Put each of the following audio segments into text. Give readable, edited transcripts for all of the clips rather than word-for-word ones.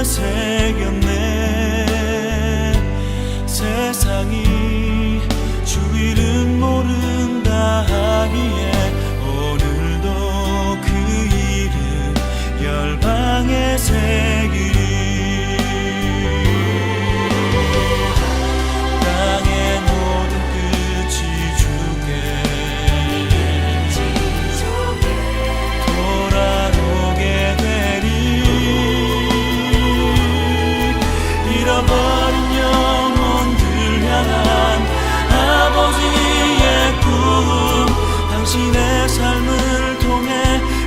새겼네. 세상이 주 이름 모른다 하기에 오늘도 그 이름 열방에 새기리. 땅의 모든 끝이 주께 돌아오게 되리. 잃어버린 영혼들 향한 아버지의 꿈 당신의 삶을 통해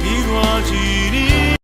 이루어지리.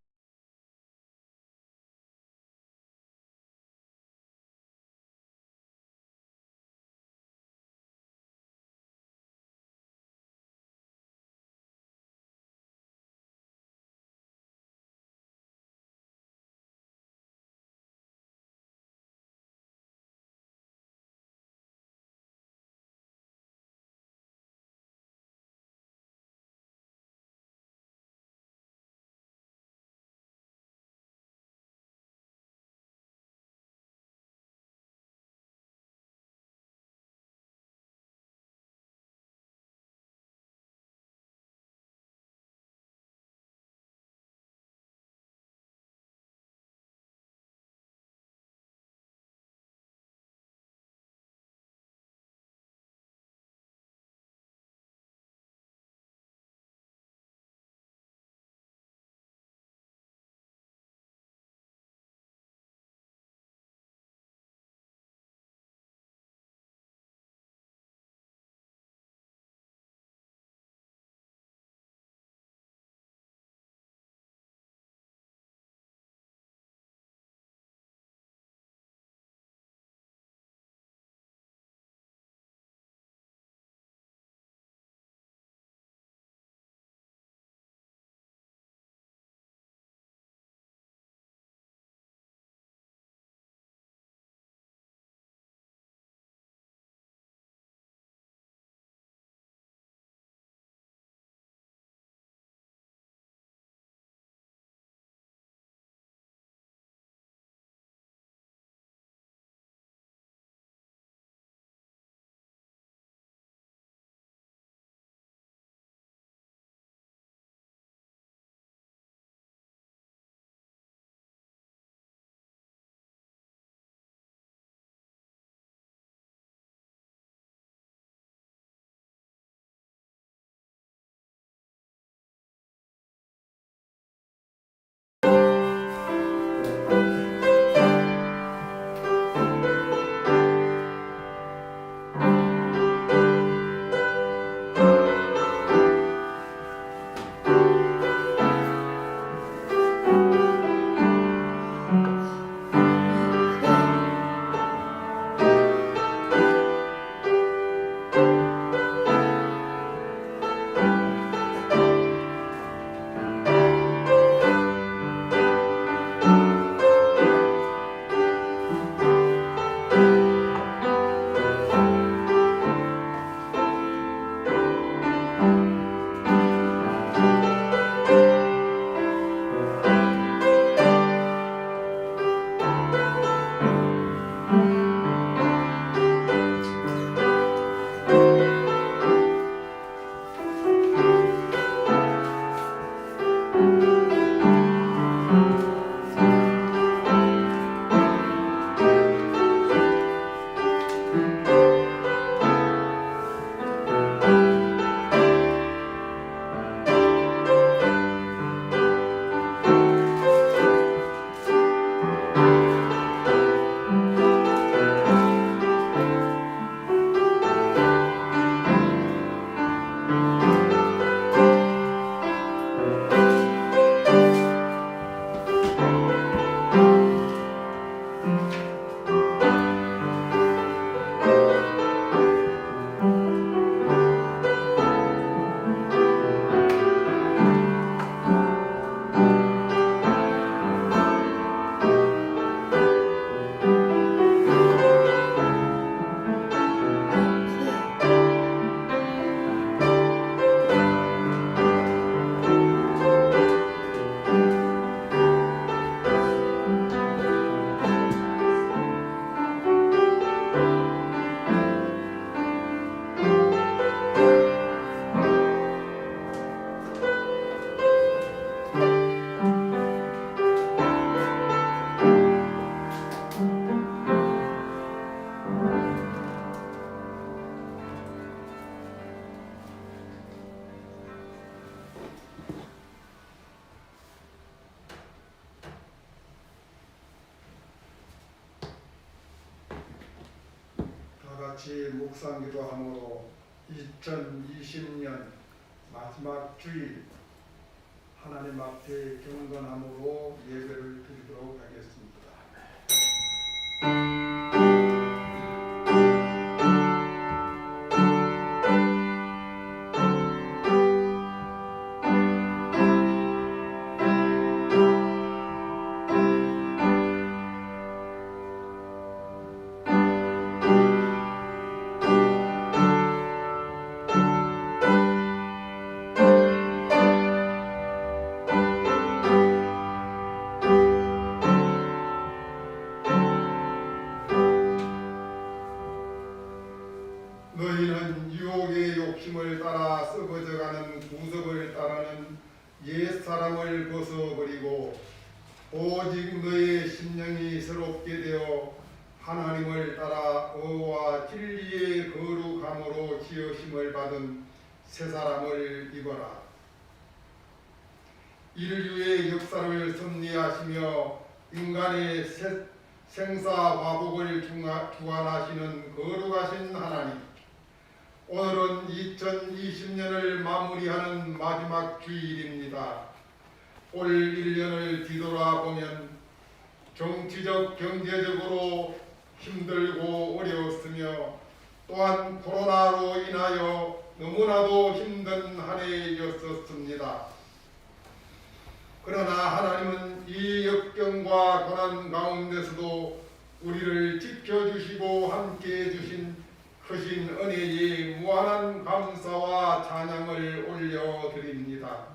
같이 묵상기도 함으로 2020년 마지막 주일 하나님 앞에 경건함으로 예배를 드리도록 하겠습니다. 너희는 유혹의 욕심을 따라 썩어져가는 구습을 따르는 옛사람을 벗어버리고 오직 너의 심령이 새롭게 되어 하나님을 따라 의와 진리의 거룩함으로 지으심을 받은 새사람을 입어라. 인류의 역사를 섭리하시며 인간의 생사화복을 주관하시는 거룩하신 하나님, 오늘은 2020년을 마무리하는 마지막 주일입니다. 올 1년을 뒤돌아보면 정치적, 경제적으로 힘들고 어려웠으며 또한 코로나로 인하여 너무나도 힘든 한 해였었습니다. 그러나 하나님은 이 역경과 고난 가운데서도 우리를 지켜주시고 함께해 주신 크신 은혜에 무한한 감사와 찬양을 올려드립니다.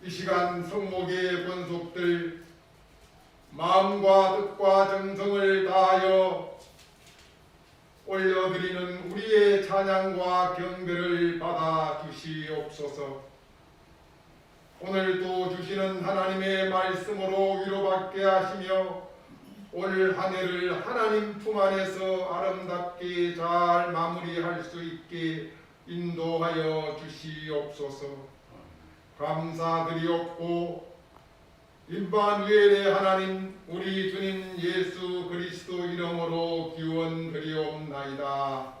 이 시간 성목의 권속들 마음과 뜻과 정성을 다하여 올려드리는 우리의 찬양과 경배를 받아 주시옵소서. 오늘도 주시는 하나님의 말씀으로 위로받게 하시며 올 한 해를 하나님 품 안에서 아름답게 잘 마무리할 수 있게 인도하여 주시옵소서. 감사드리옵고 임마누엘의 하나님 우리 주님 예수 그리스도 이름으로 기원드리옵나이다.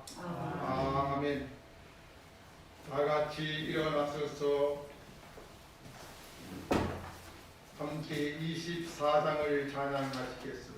아멘. 다같이 일어나셔서 함께 24장을 찬양하시겠습니다.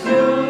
주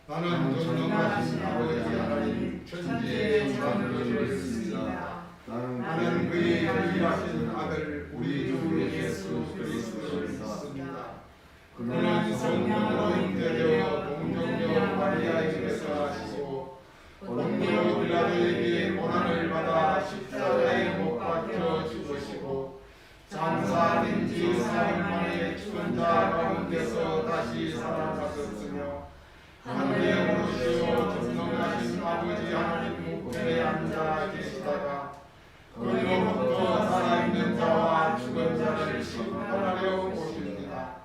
나는 전능하신 아버지 하나님 천지의 만물을 믿습니다. 나는 그의 유일하신 아들 우리 주 예수 그리스도를 믿습니다. 그는 성령으로 잉태되어 동정녀 마리아에게서 하시고 본디오 빌라도에게 고난을 받아 십자가에 못 박혀 죽으시고 장사된 지 사흘 만에 죽은 자 가운데서 다시 살아나셨으며 하늘에 오르시어 전능하신 아버지 하나님 우편에 앉아 계시다가 거기로부터 살아있는 자와 죽은 자를 심판하려 오십니다.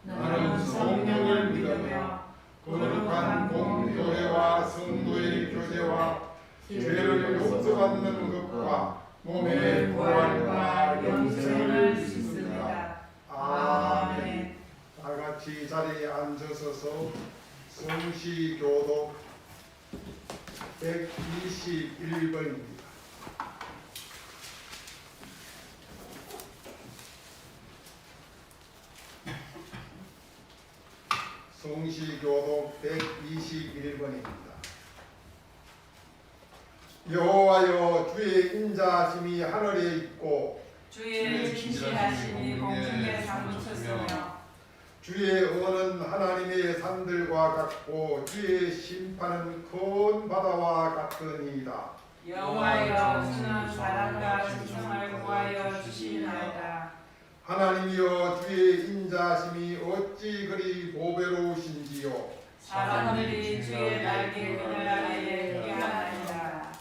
나는 성령을 믿으며 거룩한 공교회와 성도의 교제와 죄를 용서받는 것과 몸의 부활과 영생을 믿습니다. 아멘. 다 같이 자리에 앉으셔서 성시교독 121번입니다. 성시교독 121번입니다. 여호와여 주의 인자하심이 하늘에 있고 주의 진실하심이 공중에 사무쳤으며 주의 은은 하나님의 산들과 같고 주의 심판은 큰 바다와 같으니이다. 여호와여 주는 사람과 짐승을 구하여 주시나이다. 하나님이여 주의 인자하심이 어찌 그리 보배로우신지요. 사람들이 주의 날개 그늘 아래에 피하나이다.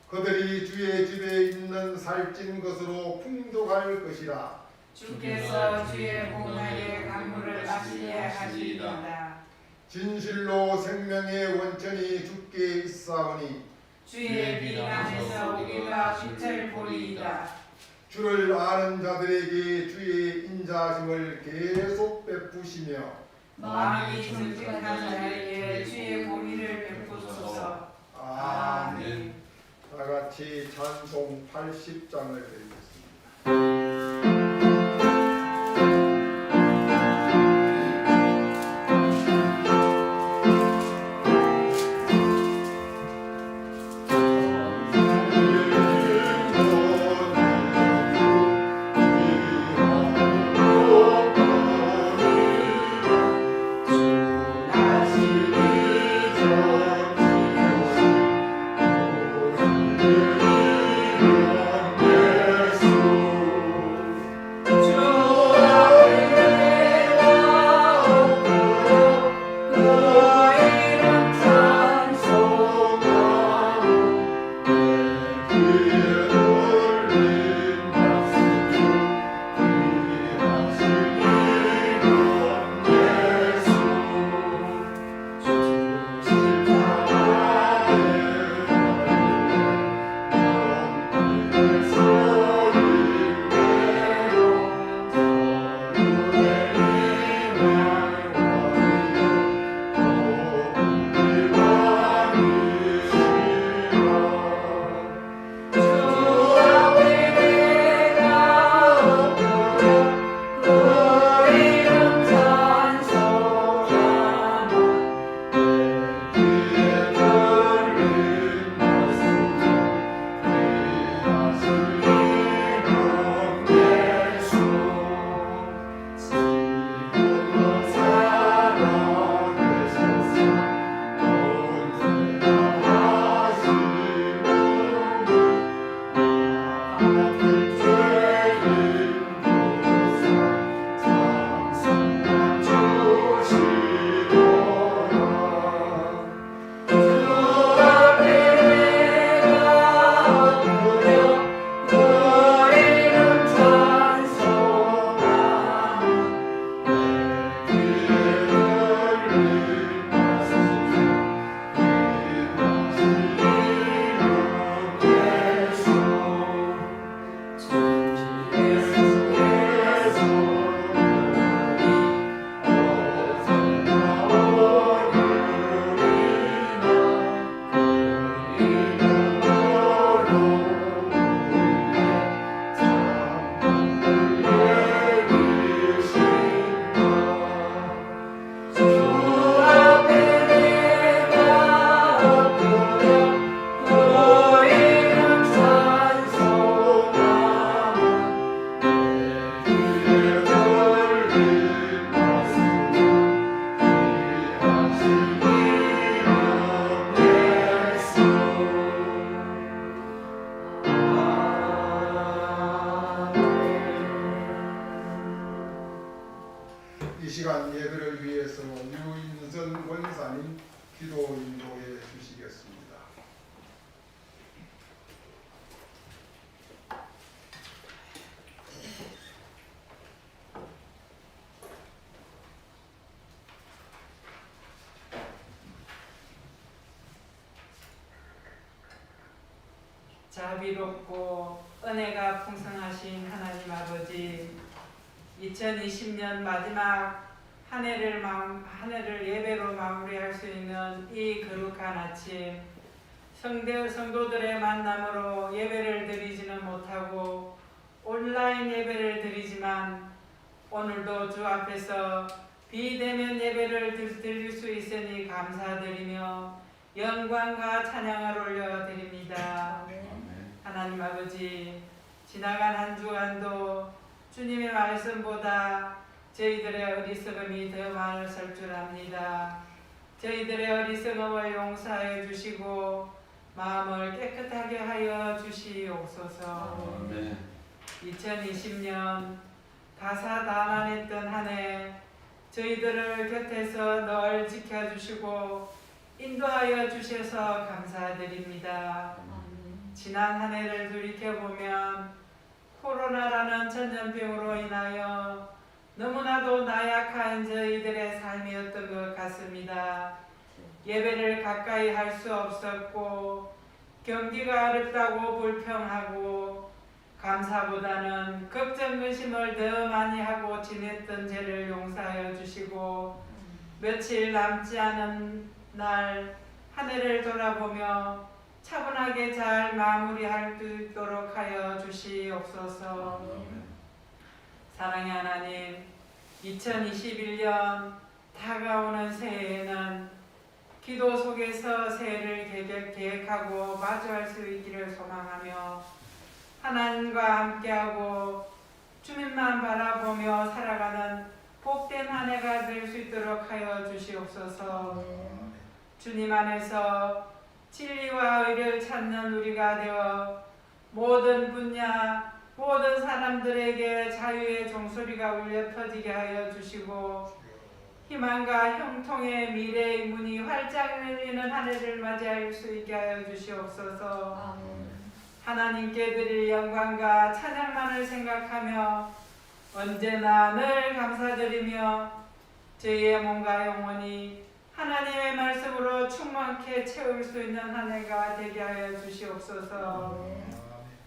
그들이 주의 집에 있는 살찐 것으로 풍족할 것이라. 주께서 주의 복락의 강물을 마시게 하시리이다. 진실로 생명의 원천이 주께 있사오니 주의 빛 안에서 우리가 빛을 보리이다. 주를 아는 자들에게 주의 인자하심을 계속 베푸시며 마음이 정직한 자에게 주의 공의를 베푸소서. 아멘. 다 같이 찬송 80장을 드리겠습니다. 주 시간 예배를 위해서 유인선 원사님 기도 인도해 주시겠습니다. 자비롭고 은혜가 풍성하신 하나님 아버지, 2020년 마지막 한 해를 예배로 마무리할 수 있는 이 거룩한 아침, 성도들의 만남으로 예배를 드리지는 못하고 온라인 예배를 드리지만 오늘도 주 앞에서 비대면 예배를 드릴 수 있으니 감사드리며 영광과 찬양을 올려드립니다. 하나님 아버지, 지나간 한 주간도 주님의 말씀보다 저희들의 어리석음이 더 많았을 줄 압니다. 저희들의 어리석음을 용서해 주시고 마음을 깨끗하게 하여 주시옵소서. 2020년 다사다난했던 한 해 저희들을 곁에서 늘 지켜주시고 인도하여 주셔서 감사드립니다. 지난 한 해를 돌이켜보면 코로나라는 전염병으로 인하여 너무나도 나약한 저희들의 삶이었던 것 같습니다. 예배를 가까이 할 수 없었고 경기가 어렵다고 불평하고 감사보다는 걱정 근심을 더 많이 하고 지냈던 죄를 용서하여 주시고 며칠 남지 않은 날 한 해를 돌아보며 차분하게 잘 마무리할 수 있도록 하여 주시옵소서. 사랑의 하나님, 2021년 다가오는 새해에는 기도 속에서 새해를 계획하고 마주할 수 있기를 소망하며 하나님과 함께하고 주님만 바라보며 살아가는 복된 한 해가 될 수 있도록 하여 주시옵소서. 주님 안에서 진리와 의를 찾는 우리가 되어 모든 분야, 모든 사람들에게 자유의 종소리가 울려 퍼지게 하여 주시고 희망과 형통의 미래의 문이 활짝 열리는 한 해를 맞이할 수 있게 하여 주시옵소서. 하나님께 드릴 영광과 찬양만을 생각하며 언제나 늘 감사드리며 저희의 몸과 영혼이 하나님의 말씀으로 충만케 채울 수 있는 한 해가 되게 하여 주시옵소서.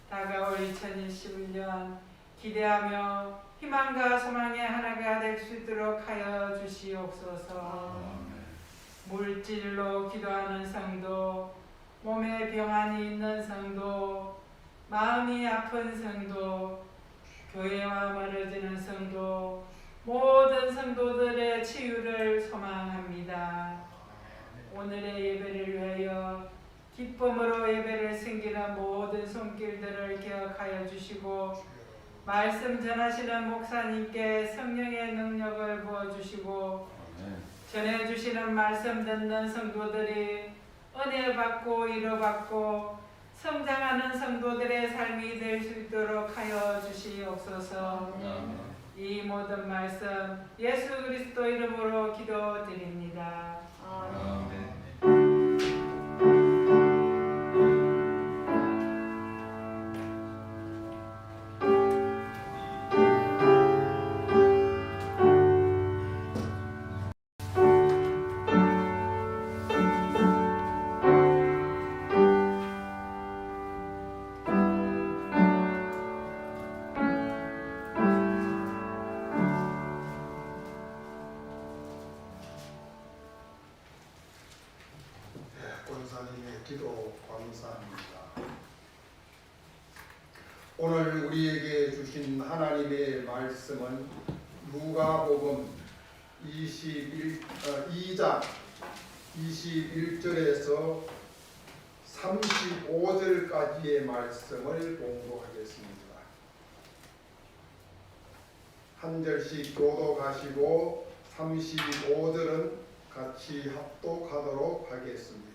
다가올 2021년 기대하며 희망과 소망의 하나가 될 수 있도록 하여 주시옵소서. 물질로 기도하는 성도, 몸에 병환이 있는 성도, 마음이 아픈 성도, 교회와 멀어지는 성도, 모든 성도들의 치유를 소망합니다. 오늘의 예배를 위하여 기쁨으로 예배를 섬기는 모든 손길들을 기억하여 주시고 말씀 전하시는 목사님께 성령의 능력을 부어주시고 전해주시는 말씀 듣는 성도들이 은혜 받고 위로받고 성장하는 성도들의 삶이 될 수 있도록 하여 주시옵소서. 이 모든 말씀 예수 그리스도 이름으로 기도드립니다. 권사님의 기도 감사합니다. 오늘 우리에게 주신 하나님의 말씀은 누가복음 2장 21절에서 35절까지의 말씀을 공부하겠습니다. 한 절씩 교독하시고 35절은 같이 합독하도록 하겠습니다.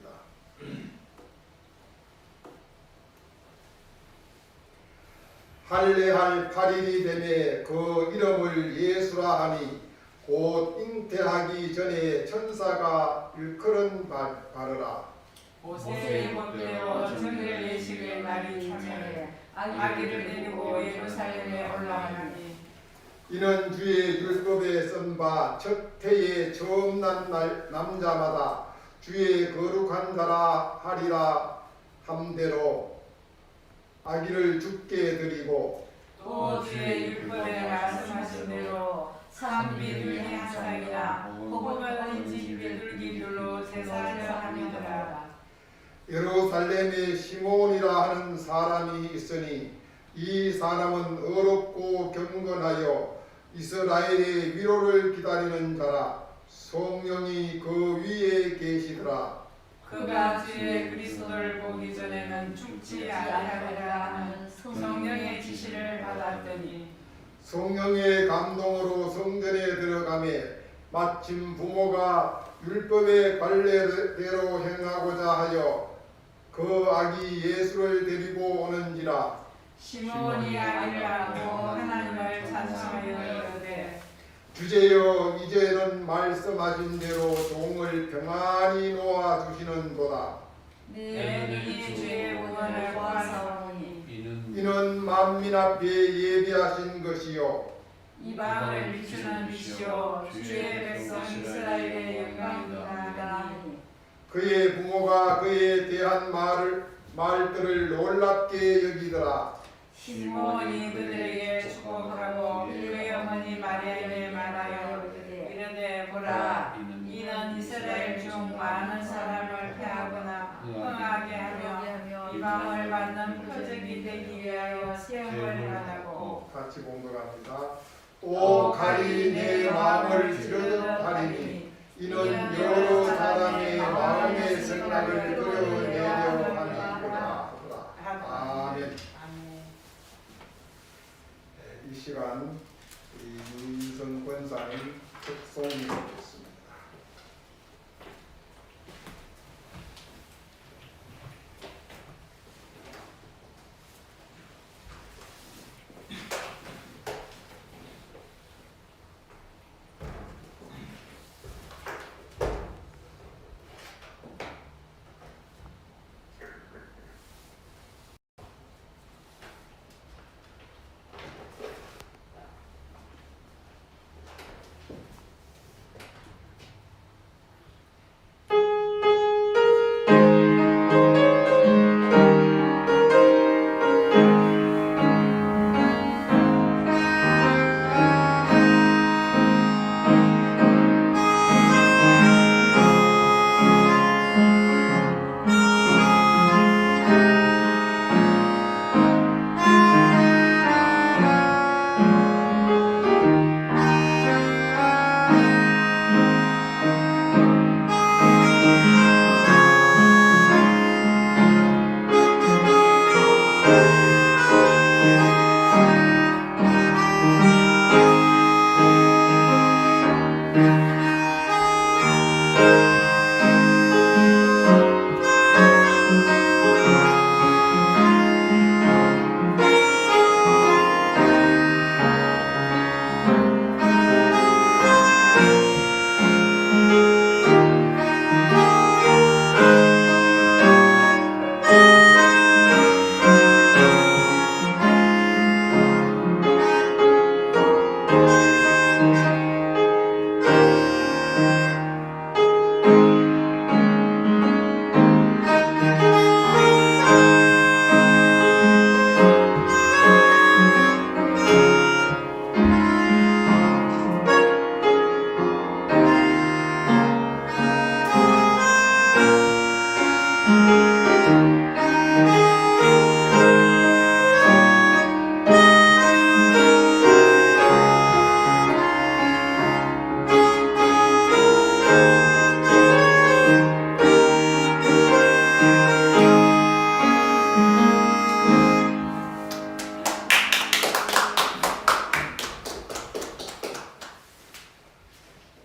할례할 8일이 되매 그 이름을 예수라 하니 곧 잉태하기 전에 천사가 일컬은 바르라. 모세의 법대로 정결 예식의 날이 참에 아기를 데리고 예루살렘에 올라가니 이는 주의 율법에 쓴 바 첫 해에 처음 난 남자마다 주의 거룩한 자라 하리라 함대로 아기를 죽게 드리고 또 주의 율법에 말씀하신 대로 삼비 중에 한 쌍이나 혹은 인지 비둘기들로 제사를 하미더라. 예루살렘에 시몬이라 하는 사람이 있으니 이 사람은 어렵고 경건하여 이스라엘의 위로를 기다리는 자라. 성령이 그 위에 계시더라. 그가 주의 그리스도를 보기 전에는 죽지 아니하리라 하는 성령의 지시를 받았더니 성령의 감동으로 성전에 들어가매 마침 부모가 율법의 관례대로 행하고자 하여 그 아기 예수를 데리고 오는지라. 시몬이 아기를 낳고 하나님을 찬송하여 이르되 주제여 이제는 말씀하신 대로 종을 평안히 놓아 주시는도다. 내 눈이 주의 구원을 보아사오니 이는 만민 앞에 예비하신 것이요 이방을 비추는 빛이요 주의 백성 이스라엘의 영광이다. 그의 부모가 그에 대한 말들을 놀랍게 여기더라. 시몬이 그들에게 축복하고 그의 어머니 마리아에게 말하여 이르되 보라 이는 이스라엘 중 많은 사람을 패하거나 흥하게 하며 이방을 받는 표적이 되기 위하여 세움을 받았고 같이 공독합니다. 또 가리 내 마음을 들여다리니 이는 여러 사람의 마음의 생각을 끌어내려 함이구나. 아멘. 이 시간 유인선 권사님 특송이 있습니다.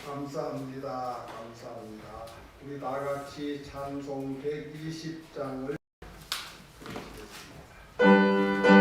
감사합니다. 감사합니다. 우리 다 같이 찬송 120장을 부르시겠습니다.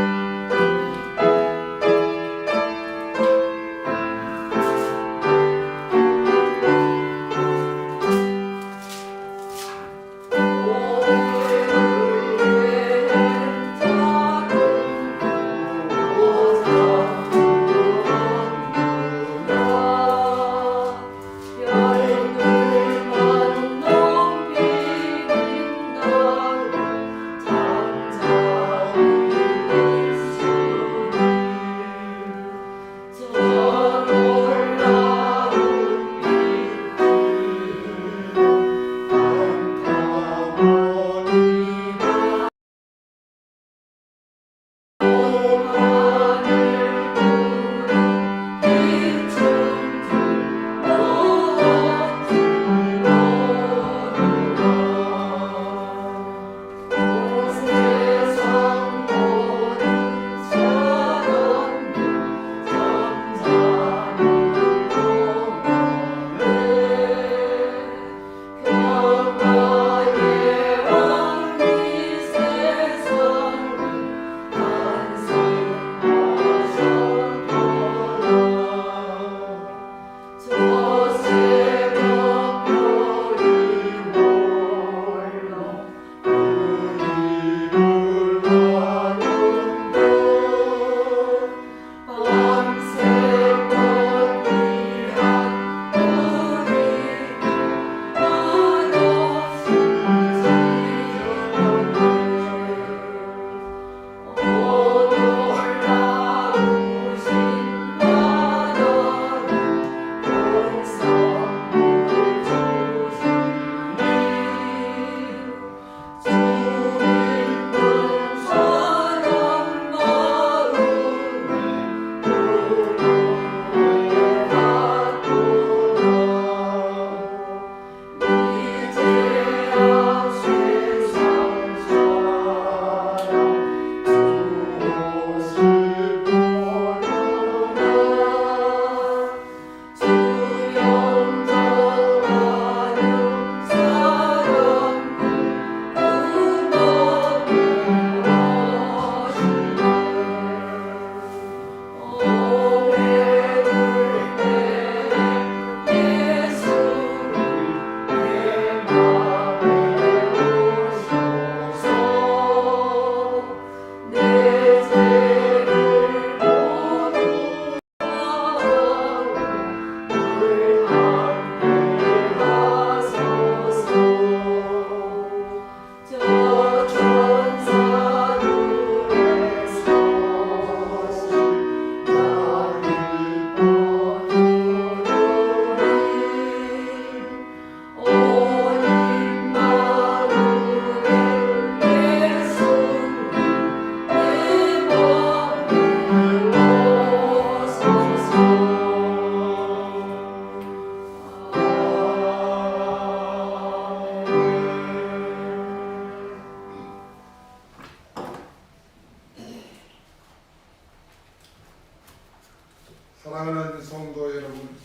사랑하는 성도 여러분,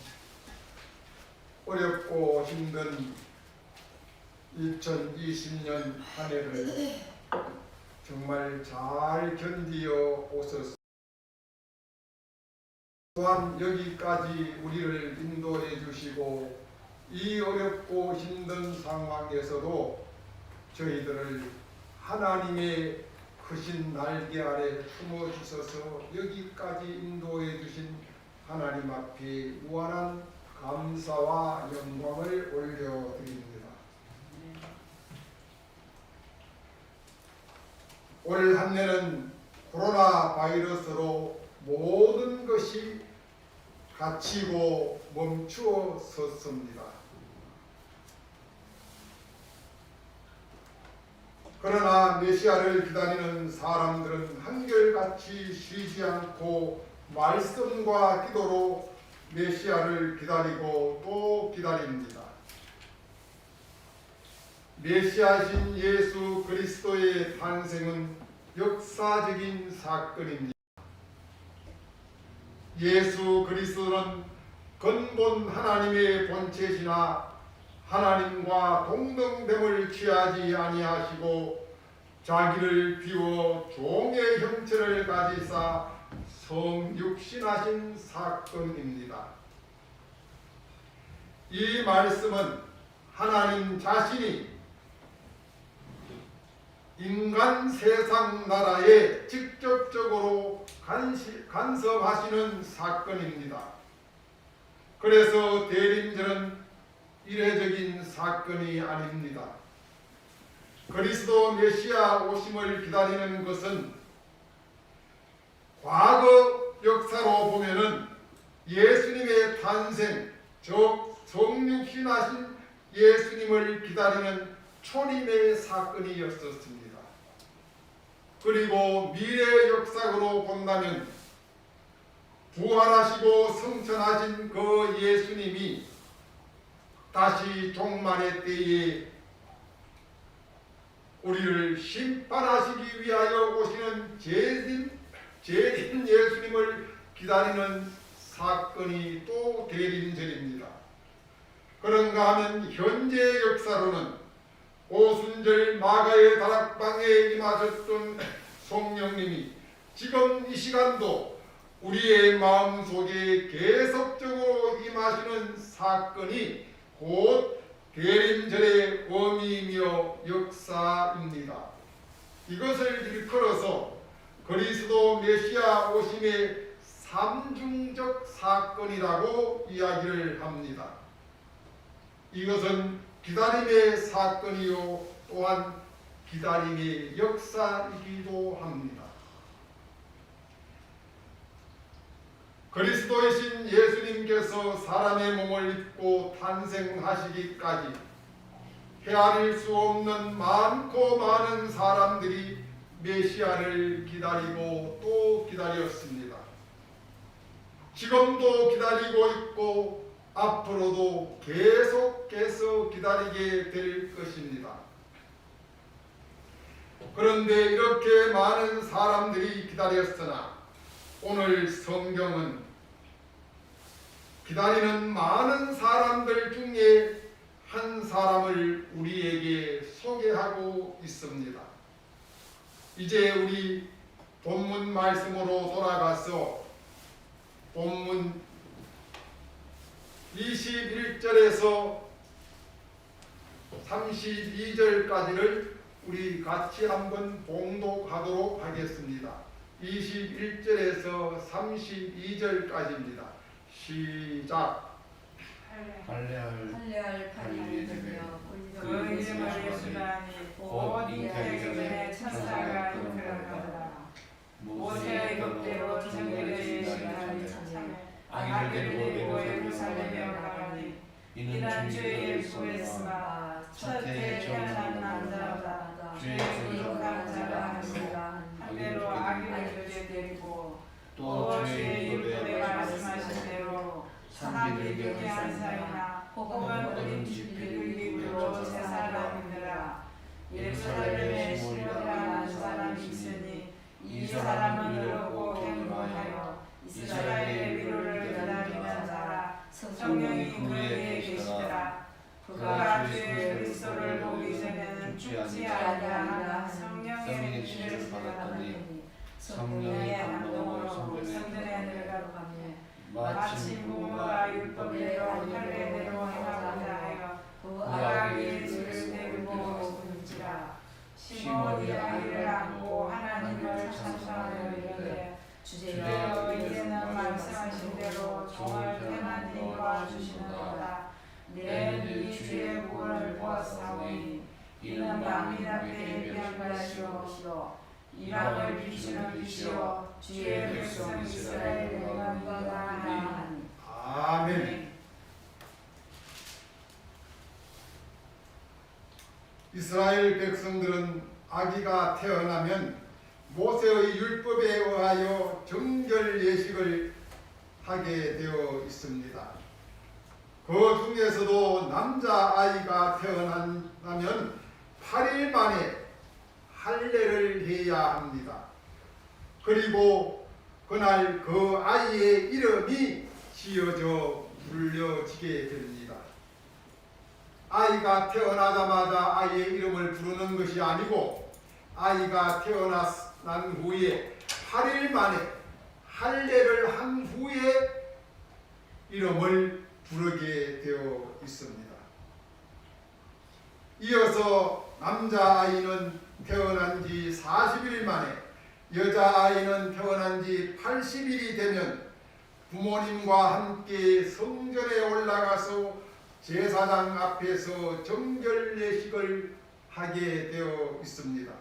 어렵고 힘든 2020년 한 해를 정말 잘 견디어 오셨습니다. 또한 여기까지 우리를 인도해 주시고 이 어렵고 힘든 상황에서도 저희들을 하나님의 크신 날개 아래 품어 주셔서 여기까지 인도해 주신 하나님 앞에 무한한 감사와 영광을 올려드립니다. 올 한 해는 코로나 바이러스로 모든 것이 갇히고 멈추어 섰습니다. 그러나 메시아를 기다리는 사람들은 한결같이 쉬지 않고 말씀과 기도로 메시아를 기다리고 또 기다립니다. 메시아신 예수 그리스도의 탄생은 역사적인 사건입니다. 예수 그리스도는 근본 하나님의 본체시나 하나님과 동등됨을 취하지 아니하시고 자기를 비워 종의 형체를 가지사 성육신하신 사건입니다. 이 말씀은 하나님 자신이 인간 세상 나라에 직접적으로 간섭하시는 사건입니다. 그래서 대림절은 이례적인 사건이 아닙니다. 그리스도 메시아 오심을 기다리는 것은 과거 역사로 보면은 예수님의 탄생, 즉 성육신하신 예수님을 기다리는 초림의 사건이었었습니다. 그리고 미래 역사로 본다면 부활하시고 승천하신 그 예수님이 다시 종말의 때에 우리를 심판하시기 위하여 오시는 재림 예수님을 기다리는 사건이 또 대림절입니다. 그런가 하면 현재 역사로는 오순절 마가의 다락방에 임하셨던 성령님이 지금 이 시간도 우리의 마음속에 계속적으로 임하시는 사건이 곧 대림절의 의미이며 역사입니다. 이것을 일컬어서 그리스도 메시아 오심의 삼중적 사건이라고 이야기를 합니다. 이것은 기다림의 사건이요 또한 기다림의 역사이기도 합니다. 그리스도이신 예수님께서 사람의 몸을 입고 탄생하시기까지 헤아릴 수 없는 많고 많은 사람들이 메시아를 기다리고 또 기다렸습니다. 지금도 기다리고 있고 앞으로도 계속해서 기다리게 될 것입니다. 그런데 이렇게 많은 사람들이 기다렸으나 오늘 성경은 기다리는 많은 사람들 중에 한 사람을 우리에게 소개하고 있습니다. 이제 우리 본문 말씀으로 돌아가서 본문 21절에서 32절까지를 우리 같이 한번 봉독하도록 하겠습니다. 21절에서 32절까지입니다. 시작. 할례할 판이 되며 그 이름을 예수라니 곧 잉태에게 천사가 이끌어가더라. 모세의 법대로 정결의 시간이 참에 아기를 데리고 예루살렘에 가라니 이는 주의 구했으나 첫해 태어난 남자보다 주의 거룩한 자가 하시라 한대로 아기를 데리고 또 주의 율법에 말씀하신 대로 사람들에게 한 사이나 혹은 어린 집들이로 제사를 믿으라. 예루살렘에 시므온이라는 사람이 있으니 이 사람은 어렵고 경건하여 이스라엘의 위로를 성령이 그 위에 계시더라. 그가 주의 그리스도를 보기 전에는 죽지 아니하나 성령의 주를 받았더니 성령의 감동으로 성전에 들어가니 마치 무모가 율법대로 할례대로 행하고자 하여 구하기에 주를 내밀고 있는지라. 시몬이 아이를 안고 하나님을 찬송하여 이르되 주여 이제는 말씀하신 대로 종을 편한 님과 주시는도다. 내일 이 주의 구원을 보았사오니 이는 만민 앞에 예비한 것이요 이방을 비추는 빛이요 주의 백성 이스라엘의 영광이다 하니. 아멘. 이스라엘 백성들은 아기가 태어나면 모세의 율법에 의하여 정결 예식을 하게 되어 있습니다. 그 중에서도 남자아이가 태어난다면 8일 만에 할례를 해야 합니다. 그리고 그날 그 아이의 이름이 지어져 불려지게 됩니다. 아이가 태어나자마자 아이의 이름을 부르는 것이 아니고 아이가 태어난 후에 8일 만에 할례를 한 후에 이름을 부르게 되어 있습니다. 이어서 남자아이는 태어난 지 40일 만에 여자아이는 태어난 지 80일이 되면 부모님과 함께 성전에 올라가서 제사장 앞에서 정결 예식을 하게 되어 있습니다.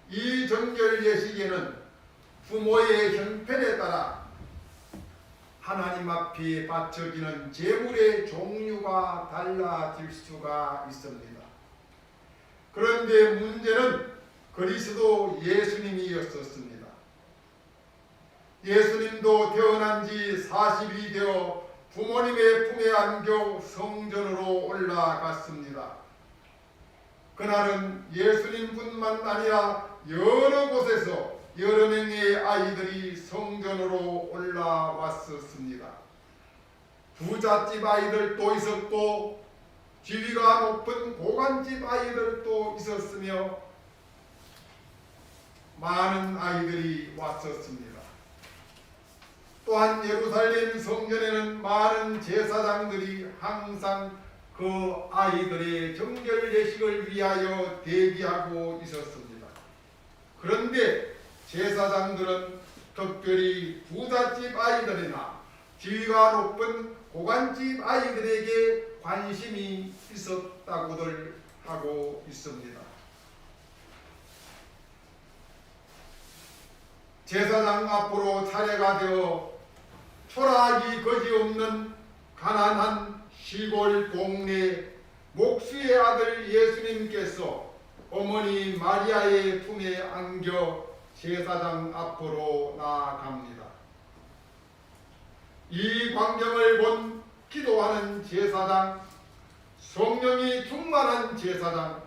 이 정결 예식에는 부모의 형편에 따라 하나님 앞에 바쳐지는 제물의 종류가 달라질 수가 있습니다. 그런데 문제는 그리스도 예수님이었었습니다. 예수님도 태어난 지 40일이 되어 부모님의 품에 안겨 성전으로 올라갔습니다. 그날은 예수님뿐만 아니라 여러 곳에서 여러 명의 아이들이 성전으로 올라왔었습니다. 부잣집 아이들도 있었고 지위가 높은 고관집 아이들도 있었으며 많은 아이들이 왔었습니다. 또한 예루살렘 성전에는 많은 제사장들이 항상 그 아이들의 정결 예식을 위하여 대기하고 있었습니다. 그런데 제사장들은 특별히 부잣집 아이들이나 지위가 높은 고관집 아이들에게 관심이 있었다고들 하고 있습니다. 제사장 앞으로 차례가 되어 초라하기 거지없는 가난한 시골 동네 목수의 아들 예수님께서 어머니 마리아의 품에 안겨 제사장 앞으로 나아갑니다. 이 광경을 본 기도하는 제사장, 성령이 충만한 제사장,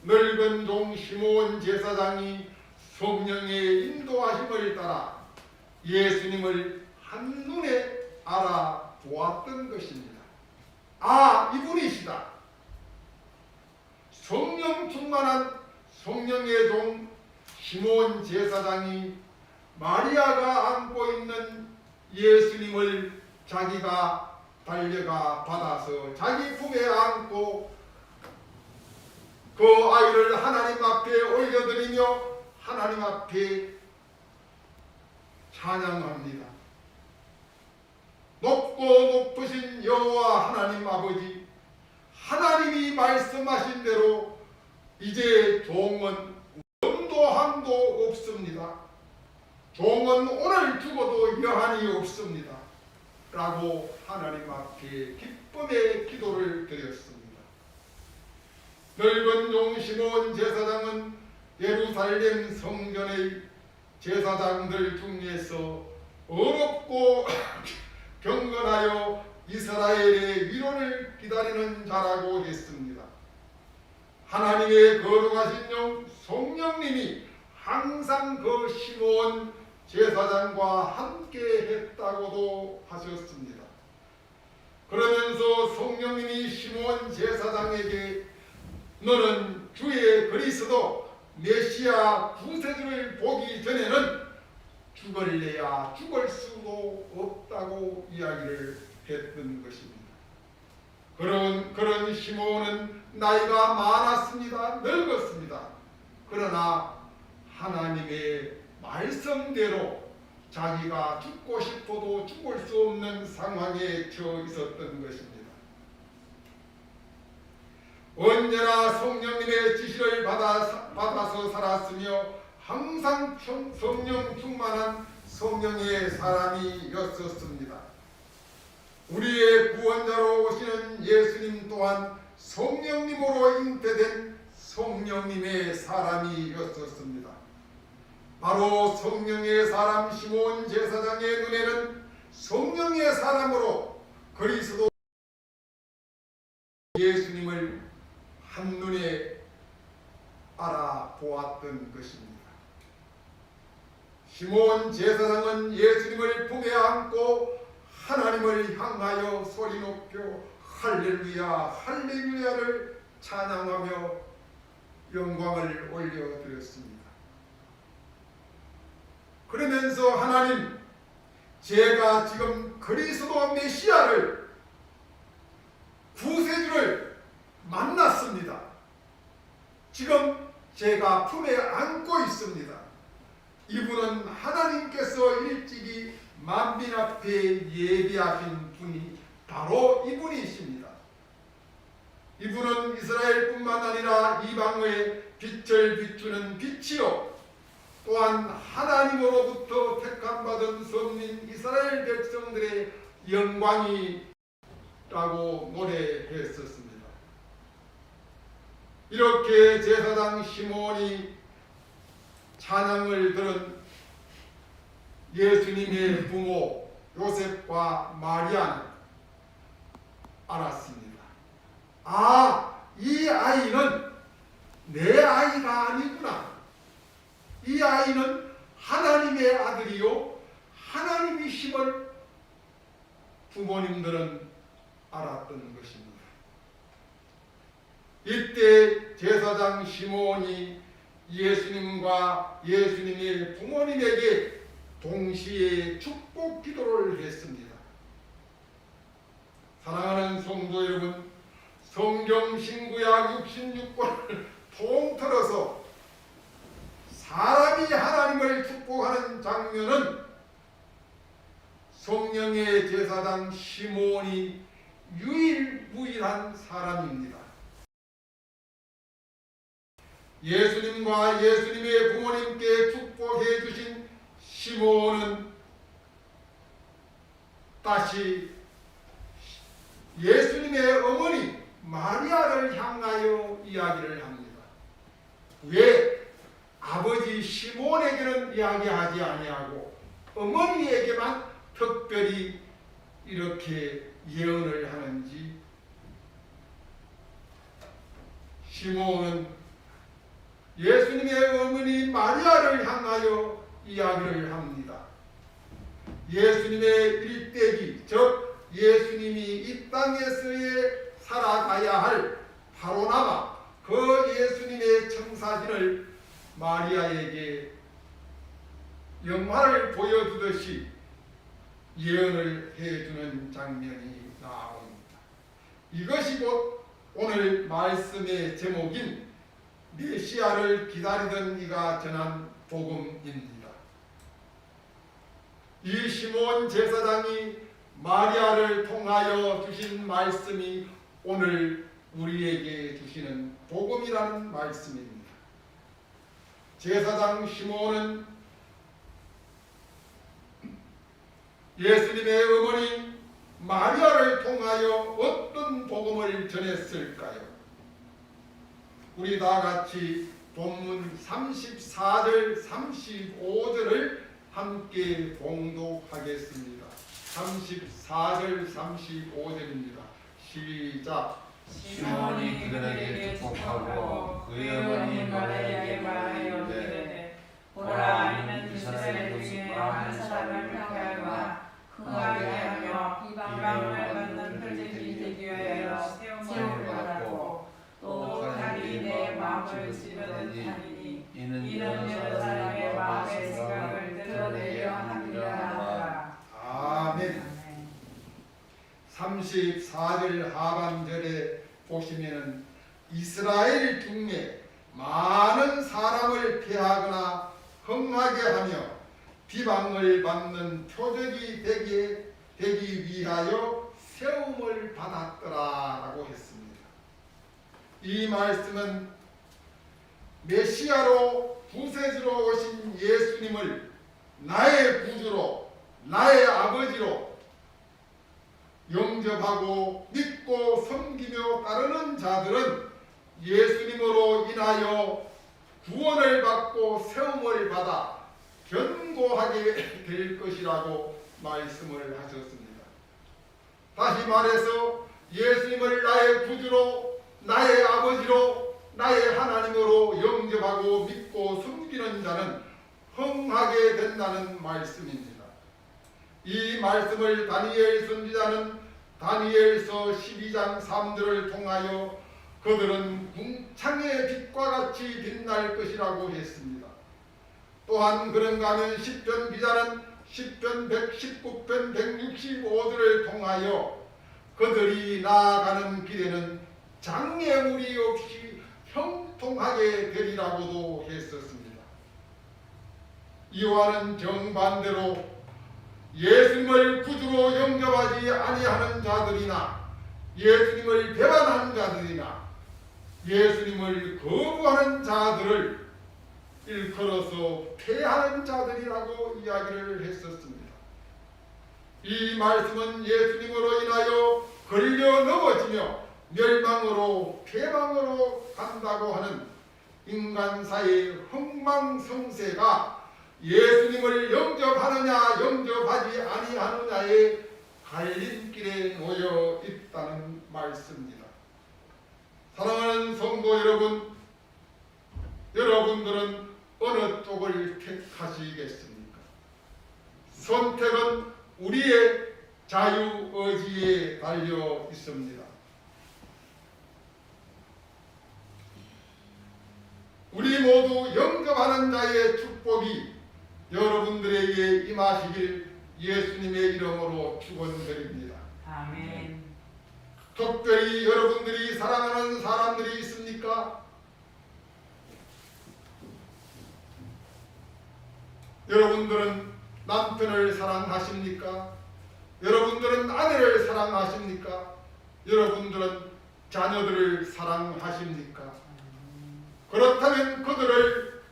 늙은 종 시므온 제사장이 성령의 인도하심을 따라 예수님을 한눈에 알아보았던 것입니다. 아, 이분이시다. 성령 충만한 성령의 종 시므온 제사장이 마리아가 안고 있는 예수님을 자기가 달려가 받아서 자기 품에 안고 그 아이를 하나님 앞에 올려드리며 하나님 앞에 찬양합니다. 높고 높으신 여호와 하나님 아버지, 하나님이 말씀하신 대로 이제 종은 염도 한도 없습니다. 종은 오늘 죽어도 여한이 없습니다. 라고 하나님 앞에 기쁨의 기도를 드렸습니다. 늙은 종 시므온 제사장은 예루살렘 성전의 제사장들 중에서 어렵고 경건하여 이스라엘의 위로를 기다리는 자라고 했습니다. 하나님의 거룩하신 영 성령님이 항상 그 시므온 제사장과 함께 했다고도 하셨습니다. 그러면서 성령님이 시몬 제사장에게 너는 주의 그리스도 메시아 구세주를 보기 전에는 죽을래야 죽을 수도 없다고 이야기를 했던 것입니다. 그런 시몬은 나이가 많았습니다. 늙었습니다. 그러나 하나님의 말씀대로 자기가 죽고 싶어도 죽을 수 없는 상황에 처해 있었던 것입니다. 언제나 성령님의 지시를 받아서 살았으며 항상 성령 충만한 성령의 사람이었었습니다. 우리의 구원자로 오시는 예수님 또한 성령님으로 잉태된 성령님의 사람이었었습니다. 바로 성령의 사람 시몬 제사장의 눈에는 성령의 사람으로 그리스도 예수님을 한눈에 알아보았던 것입니다. 시몬 제사장은 예수님을 품에 안고 하나님을 향하여 소리 높여 할렐루야 할렐루야를 찬양하며 영광을 올려드렸습니다. 그러면서 하나님, 제가 지금 그리스도 메시아를 구세주를 만났습니다. 지금 제가 품에 안고 있습니다. 이분은 하나님께서 일찍이 만민 앞에 예비하신 분이 바로 이분이십니다. 이분은 이스라엘뿐만 아니라 이방의 빛을 비추는 빛이요 또한 하나님으로부터 택함받은 성민 이스라엘 백성들의 영광이라고 노래했었습니다. 이렇게 제사장 시몬이 찬양을 들은 예수님의 부모 요셉과 마리아는 알았습니다. 이 아이는 내 아이가 아니구나. 이 아이는 하나님의 아들이요 하나님이심을 부모님들은 알았던 것입니다. 이때 제사장 시몬이 예수님과 예수님의 부모님에게 동시에 축복 기도를 했습니다. 사랑하는 성도 여러분, 성경 신구약 66권을 통틀어서 사람이 하나님을 축복하는 장면은 성령의 제사장 시몬이 유일무이한 사람입니다. 예수님과 예수님의 부모님께 축복해 주신 시몬은 다시 예수님의 어머니 마리아를 향하여 이야기를 합니다. 왜 아버지 시몬에게는 이야기하지 아니하고 어머니에게만 특별히 이렇게 예언을 하는지? 시몬은 예수님의 어머니 마리아를 향하여 이야기를 합니다. 예수님의 일대기, 즉 예수님이 이 땅에서의 살아가야 할 바로나마 그 예수님의 청사진을 마리아에게 영화를 보여주듯이 예언을 해주는 장면이 나옵니다. 이것이 곧 오늘 말씀의 제목인 메시아를 기다리던 이가 전한 복음입니다. 이 시몬 제사장이 마리아를 통하여 주신 말씀이 오늘 우리에게 주시는 복음이라는 말씀입니다. 제사장 시몬은 예수님의 어머니 마리아를 통하여 어떤 복음을 전했을까요? 우리 다 같이 본문 34절 35절을 함께 봉독하겠습니다. 34절 35절입니다. 시작. 시몬이 그들에게 축복하고 그의 어머니 마리아에게 말하여 이르되 보라 이는 이스라엘 중에 한 사람을 택하여 그가 예하며 이방을 받는 표적이 34절 하반절에 보시면은 이스라엘 중에 많은 사람을 폐하거나 흥하게 하며 비방을 받는 표적이 되기 위하여 세움을 받았더라라고 했습니다. 이 말씀은 메시아로 구세주로 오신 예수님을 나의 구주로 나의 아버지로 영접하고 믿고 섬기며 따르는 자들은 예수님으로 인하여 구원을 받고 세움을 받아 견고하게 될 것이라고 말씀을 하셨습니다. 다시 말해서 예수님을 나의 구주로 나의 아버지로 나의 하나님으로 영접하고 믿고 섬기는 자는 흥하게 된다는 말씀입니다. 이 말씀을 다니엘 선지자는 다니엘서 12장 3절을 통하여 그들은 궁창의 빛과 같이 빛날 것이라고 했습니다. 또한 그런가 하면 시편 기자는 시편 119편 165절을 통하여 그들이 나아가는 길에는 장애물이 없이 형통하게 되리라고도 했었습니다. 이와는 정반대로 예수님을 구주로 영접하지 아니하는 자들이나 예수님을 배반하는 자들이나 예수님을 거부하는 자들을 일컬어서 폐하는 자들이라고 이야기를 했었습니다. 이 말씀은 예수님으로 인하여 걸려 넘어지며 멸망으로 폐망으로 간다고 하는 인간사의 흥망성쇠가 예수님을 영접하느냐 영접하지 아니하느냐의 갈림길에 놓여 있다는 말씀입니다. 사랑하는 성도 여러분, 여러분들은 어느 쪽을 택하시겠습니까? 선택은 우리의 자유의지에 달려 있습니다. 우리 모두 영접하는 자의 축복이 여러분들에게 임하시길 예수님의 이름으로 축원드립니다. 아멘. 특별히 여러분들이 사랑하는 사람들이 있습니까? 여러분들은 남편을 사랑하십니까? 여러분들은 아내를 사랑하십니까? 여러분들은 자녀들을 사랑하십니까? 그렇다면 그들을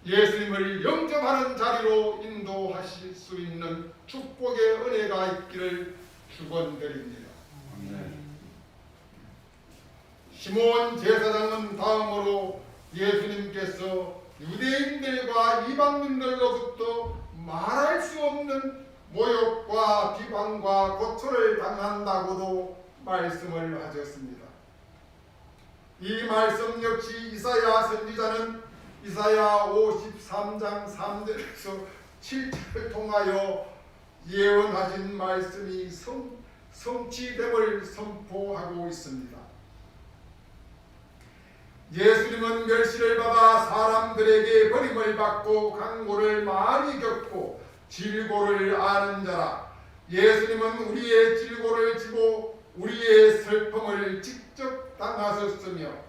예수님을 영접하는 자리로 인도하실 수 있는 축복의 은혜가 있기를 축원드립니다. 시몬 제사장은 다음으로 예수님께서 유대인들과 이방인들로부터 말할 수 없는 모욕과 비방과 고초를 당한다고도 말씀을 하셨습니다. 이 말씀 역시 이사야 선지자는 이사야 53장 3절에서 7절을 통하여 예언하신 말씀이 성취됨을 선포하고 있습니다. 예수님은 멸시를 받아 사람들에게 버림을 받고 강고를 많이 겪고 질고를 아는 자라. 예수님은 우리의 질고를 지고 우리의 슬픔을 직접 당하셨으며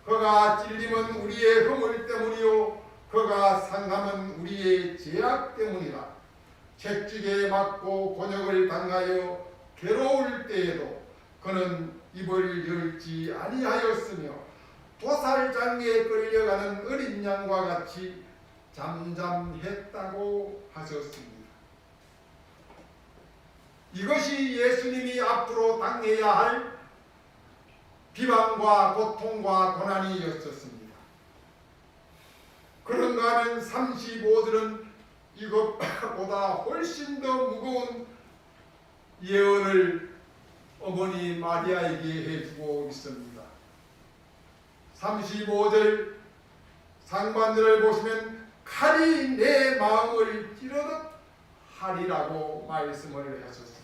그가 찔림은 우리의 허물 때문이요 그가 상함은 우리의 죄악 때문이라. 채찍에 맞고 곤욕을 당하여 괴로울 때에도 그는 입을 열지 아니하였으며 도살장에 끌려가는 어린 양과 같이 잠잠했다고 하셨습니다. 이것이 예수님이 앞으로 당해야 할 비방과 고통과 고난이었었습니다. 그런가 하면 35절은 이것보다 훨씬 더 무거운 예언을 어머니 마리아에게 해주고 있습니다. 35절 상반절을 보시면 칼이 내 마음을 찌르듯 하리라고 말씀을 하셨습니다.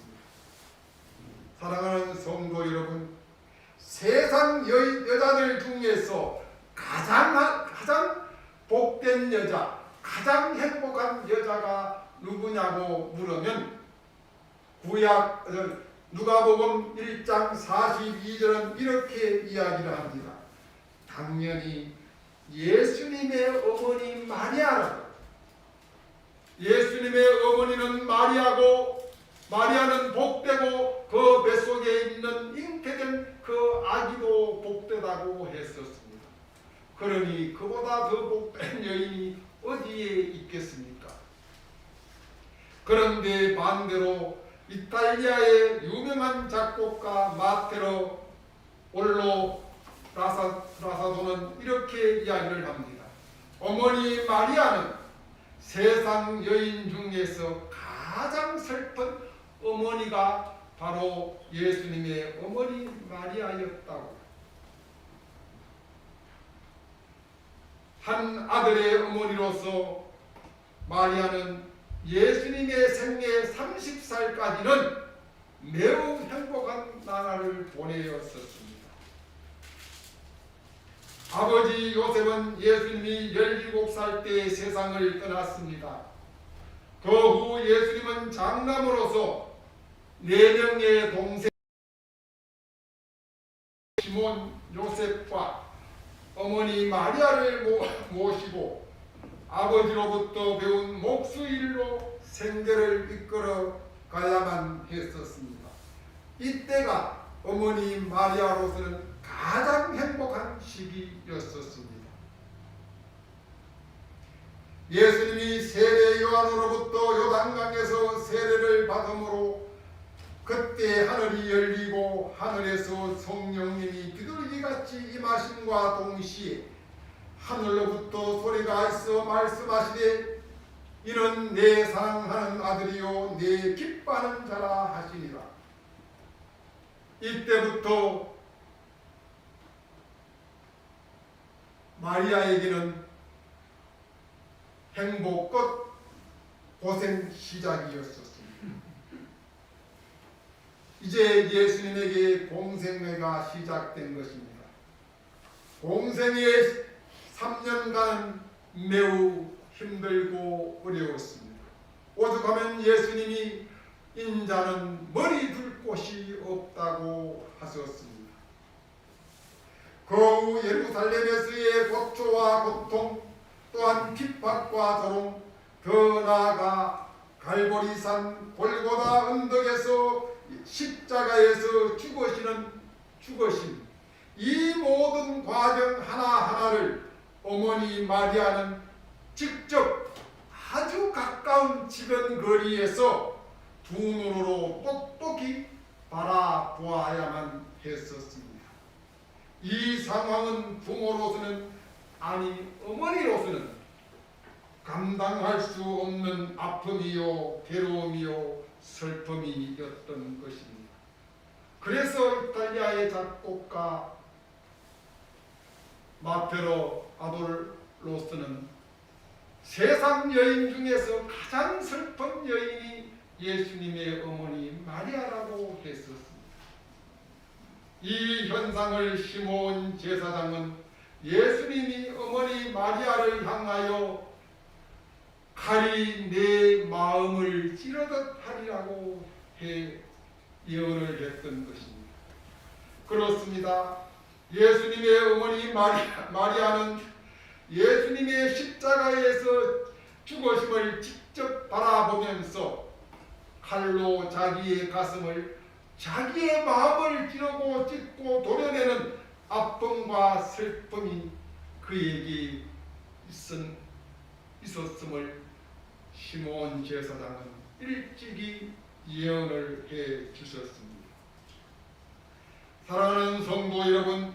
사랑하는 성도 여러분, 세상 여자들 중에서 가장 복된 여자, 가장 행복한 여자가 누구냐고 물으면 구약 누가복음 1장 42절은 이렇게 이야기를 합니다. 당연히 예수님의 어머니 마리아라고. 예수님의 어머니는 마리아고, 마리아는 복되고 그 뱃속에 있는 잉태된 그 아기도 복되다고 했었습니다. 그러니 그보다 더 복된 여인이 어디에 있겠습니까? 그런데 반대로 이탈리아의 유명한 작곡가 마테로 올로 라사도는 이렇게 이야기를 합니다. 어머니 마리아는 세상 여인 중에서 가장 슬픈 어머니가 바로 예수님의 어머니 마리아였다고. 한 아들의 어머니로서 마리아는 예수님의 생애 30살까지는 매우 행복한 나날을 보내었었습니다. 아버지 요셉은 예수님이 17살 때 세상을 떠났습니다. 그 후 예수님은 장남으로서 4명의 동생 시몬 요셉과 어머니 마리아를 모시고 아버지로부터 배운 목수일로 생계를 이끌어 가야만 했었습니다. 이때가 어머니 마리아로서는 가장 행복한 시기였었습니다. 예수님이 세례 요한으로부터 요단강에서 세례를 받음으로 그때 하늘이 열리고 하늘에서 성령님이 비둘기같이 임하심과 동시에 하늘로부터 소리가 있어 말씀하시되 이는 내 사랑하는 아들이요 내 기뻐하는 자라 하시니라. 이때부터 마리아에게는 행복 끝 고생 시작이었었습니다. 이제 예수님에게 공생애가 시작된 것입니다. 공생의 3년간 매우 힘들고 어려웠습니다. 오죽하면 예수님이 인자는 머리 둘 곳이 없다고 하셨습니다. 그 후 예루살렘에서의 고초와 고통 또한 핍박과 조롱 더 나아가 갈보리산 골고다 언덕에서 십자가에서 죽으심 이 모든 과정 하나하나를 어머니 마리아는 직접 아주 가까운 주변 거리에서 두 눈으로 똑똑히 바라보아야만 했었습니다. 이 상황은 부모로서는 아니 어머니로서는 감당할 수 없는 아픔이요 괴로움이요 슬픔이었던 것입니다. 그래서 이탈리아의 작곡가 마테로 아돌로스는 세상 여인 중에서 가장 슬픈 여인이 예수님의 어머니 마리아라고 했었습니다. 이 현상을 시몬 제사장은 예수님이 어머니 마리아를 향하여 칼이 내 마음을 찌르듯 하리라고 예언을 했던 것입니다. 그렇습니다. 예수님의 어머니 마리아는 예수님의 십자가에서 죽으심을 직접 바라보면서 칼로 자기의 가슴을 자기의 마음을 찌르고 찢고 도려내는 아픔과 슬픔이 그에게 있었음을 시몬 제사장은 일찍이 예언을 해 주셨습니다. 사랑하는 성도 여러분,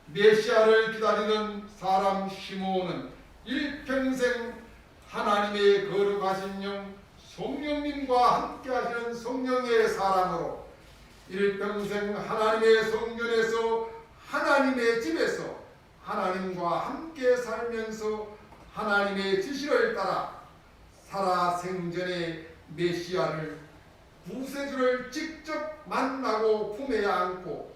메시아를 기다리는 사람 시몬은 일평생 하나님의 거룩하신 영 성령님과 함께 하시는 성령의 사람으로 일평생 하나님의 성전에서 하나님의 집에서 하나님과 함께 살면서 하나님의 지시를 따라 살아생전의 메시아를 구세주를 직접 만나고 품에 안고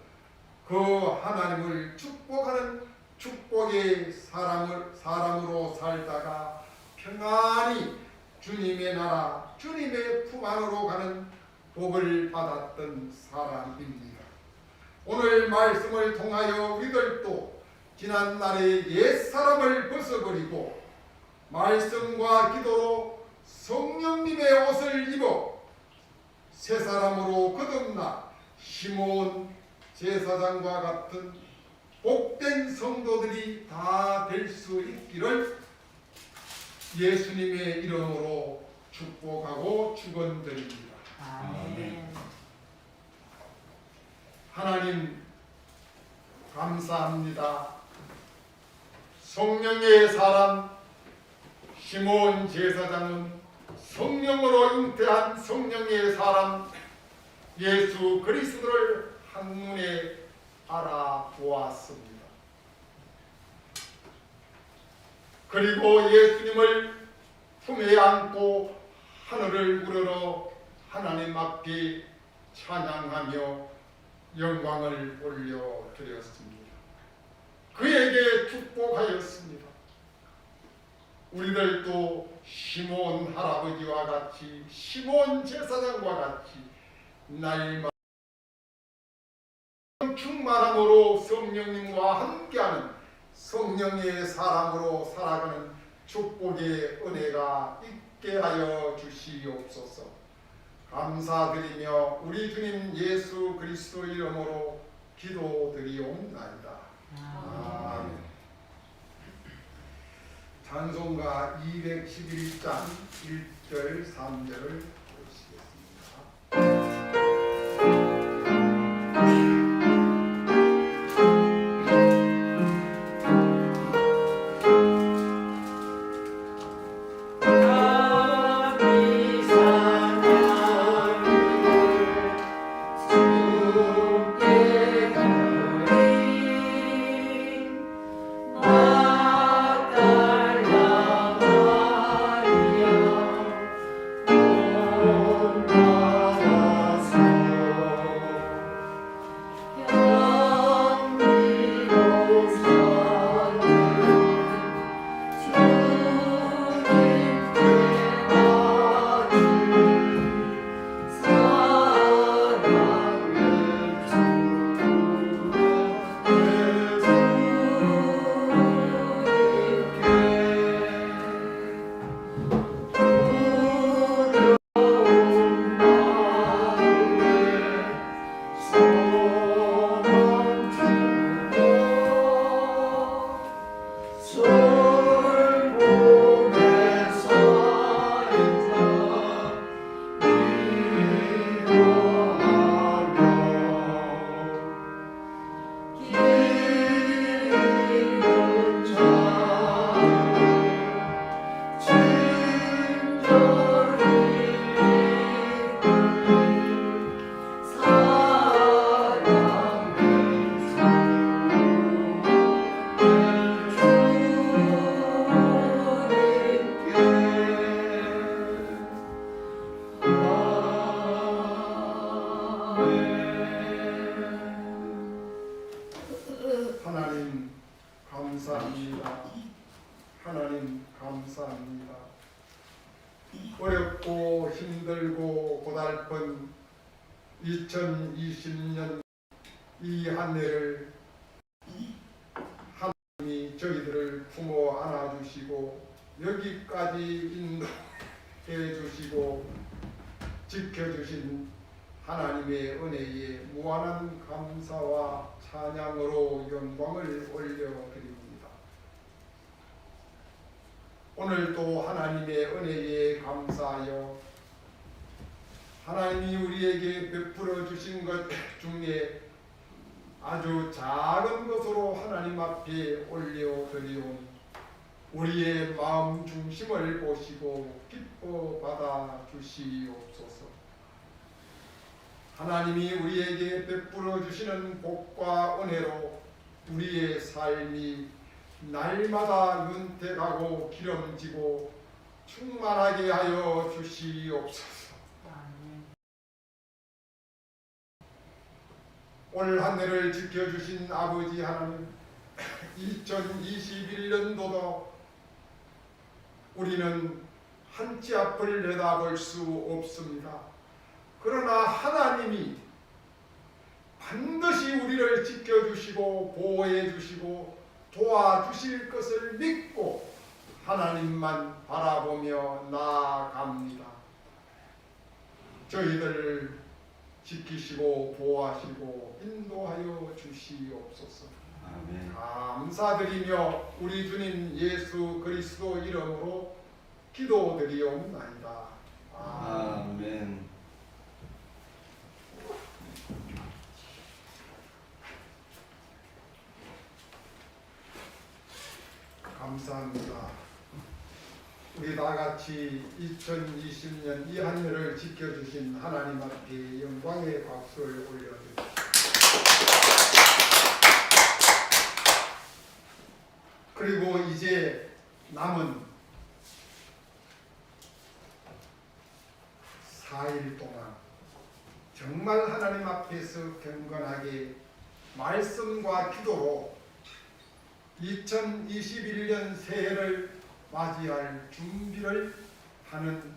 그 하나님을 축복하는 축복의 사람으로 살다가 평안히 주님의 나라 주님의 품 안으로 가는 복을 받았던 사람입니다. 오늘 말씀을 통하여 우리들도 지난날의 옛사람을 벗어버리고 말씀과 기도로 성령님의 옷을 입어 새 사람으로 거듭나 시몬 제사장과 같은 복된 성도들이 다 될 수 있기를 예수님의 이름으로 축복하고 축원드립니다. 아멘. 하나님 감사합니다. 성령의 사람 시몬 제사장은 성령으로 잉태한 성령의 사람 예수 그리스도를 한눈에 알아보았습니다. 그리고 예수님을 품에 안고 하늘을 우러러 하나님 앞에 찬양하며 영광을 올려드렸습니다. 그에게 축복하였습니다. 우리들도 시몬 할아버지와 같이 시몬 제사장과 같이 날마다 충만함으로 성령님과 함께하는 성령의 사람으로 살아가는 축복의 은혜가 있게 하여 주시옵소서. 감사드리며 우리 주님 예수 그리스도 이름으로 기도드리옵나이다. 아멘. 찬송가 211장 1절 3절을 보시겠습니다. 하나님 감사합니다. 하나님 감사합니다. 어렵고 힘들고 고달픈 2020년 이 한 해를 하나님이 저희들을 품어 안아주시고 여기까지 인도해 주시고 지켜주신 하나님의 은혜에 무한한 감사와 찬양으로 영광을 올려드립니다. 오늘도 하나님의 은혜에 감사하여 하나님이 우리에게 베풀어 주신 것 중에 아주 작은 것으로 하나님 앞에 올려드리오니 우리의 마음 중심을 보시고 기뻐 받아 주시옵소서. 하나님이 우리에게 베풀어 주시는 복과 은혜로 우리의 삶이 날마다 윤택하고 기름지고 충만하게 하여 주시옵소서. 올 한 해를 지켜주신 아버지 하나님, 2021년도도 우리는 한치 앞을 내다볼 수 없습니다. 그러나 하나님이 반드시 우리를 지켜주시고 보호해주시고 도와주실 것을 믿고 하나님만 바라보며 나아갑니다. 저희들을 지키시고 보호하시고 인도하여 주시옵소서. 아멘. 감사드리며 우리 주님 예수 그리스도 이름으로 기도드리옵나이다. 아멘. 감사합니다. 우리 다같이 2020년 이 한 해를 지켜주신 하나님 앞에 영광의 박수를 올려드립니다. 그리고 이제 남은 4일 동안 정말 하나님 앞에서 경건하게 말씀과 기도로 2021년 새해를 맞이할 준비를 하는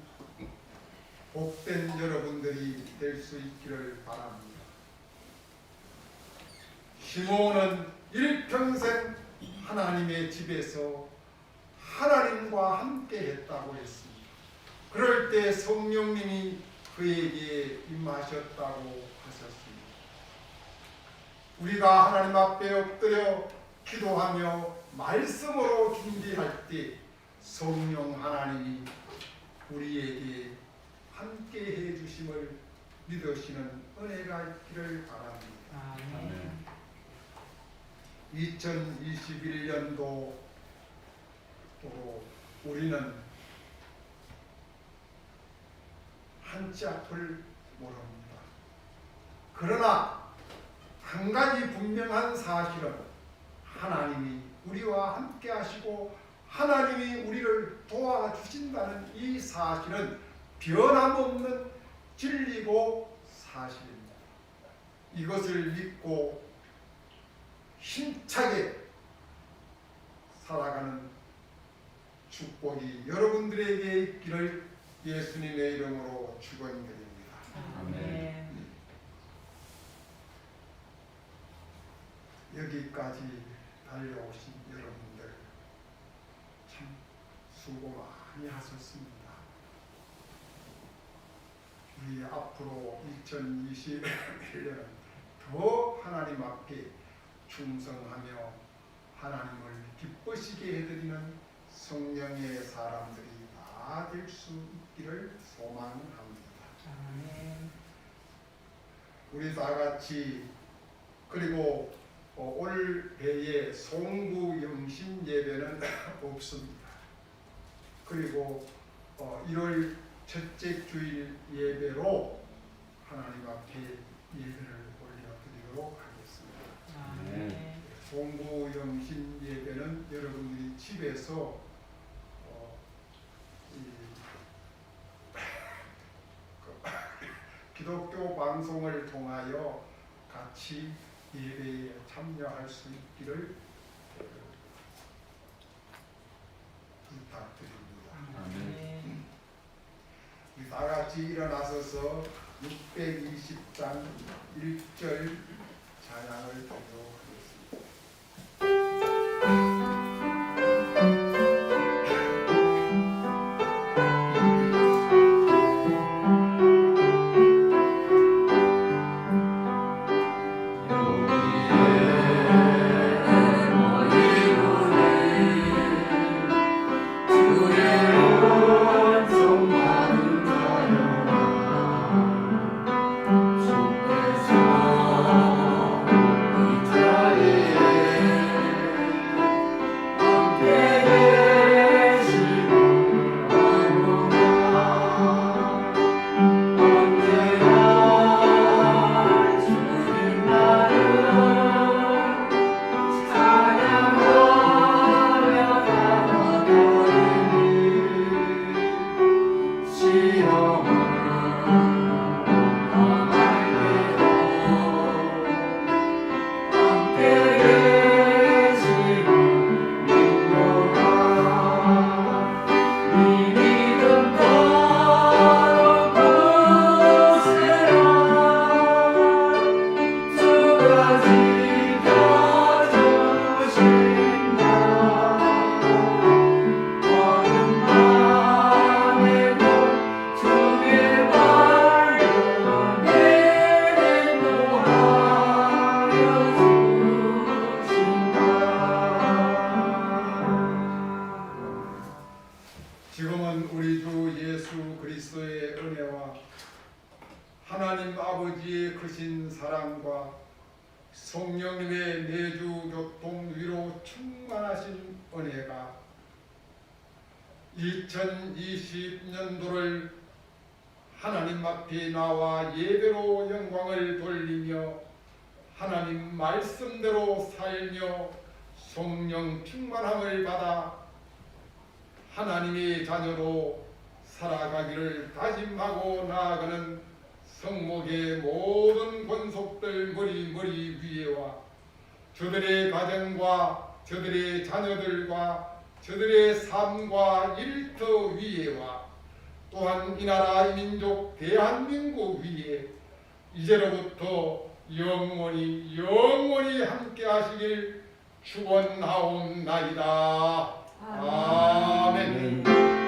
복된 여러분들이 될 수 있기를 바랍니다. 시몬은 일평생 하나님의 집에서 하나님과 함께 했다고 했습니다. 그럴 때 성령님이 그에게 임하셨다고 하셨습니다. 우리가 하나님 앞에 엎드려 기도하며 말씀으로 준비할 때 성령 하나님이 우리에게 함께 해주심을 믿으시는 은혜가 있기를 바랍니다. 아멘. 2021년도 또 우리는 한치 앞을 모릅니다. 그러나 한 가지 분명한 사실은 하나님이 우리와 함께 하시고 하나님이 우리를 도와주신다는 이 사실은 변함없는 진리고 사실입니다. 이것을 믿고 힘차게 살아가는 축복이 여러분들에게 있기를 예수님의 이름으로 축원드립니다. 아멘. 여기까지 달려오신 여러분들 참 수고 많이 하셨습니다. 우리 앞으로 2021년은 더 하나님 앞에 충성하며 하나님을 기쁘시게 해드리는 성령의 사람들이 다 될 수 있기를 소망합니다. 아멘. 우리 다 같이 그리고 올 해에 송구 영신 예배는 없습니다. 그리고 1월 첫째 주일 예배로 하나님 앞에 예배를 올려드리도록 하겠습니다. 아멘. 송구 영신 예배는 여러분들이 집에서 기독교 방송을 통하여 같이 예배에 참여할 수 있기를 부탁드립니다. 아멘. 우리 다 같이 일어나서서 620장 1절 찬양을 드리도록 하겠습니다. 주께서 이 자리에 하나님 아버지의 크신 사랑과 성령님의 내주 교통 위로 충만하신 은혜가 2020년도를 하나님 앞에 나와 예배로 영광을 돌리며 하나님 말씀대로 살며 성령 충만함을 받아 하나님의 자녀로 살아가기를 다짐하고 나아가는 성목의 모든 권속들 머리 위에와 저들의 가정과 저들의 자녀들과 저들의 삶과 일터 위에와 또한 이 나라 이 민족 대한민국 위에 이제로부터 영원히 함께 하시길 축원하옵나이다. 아멘.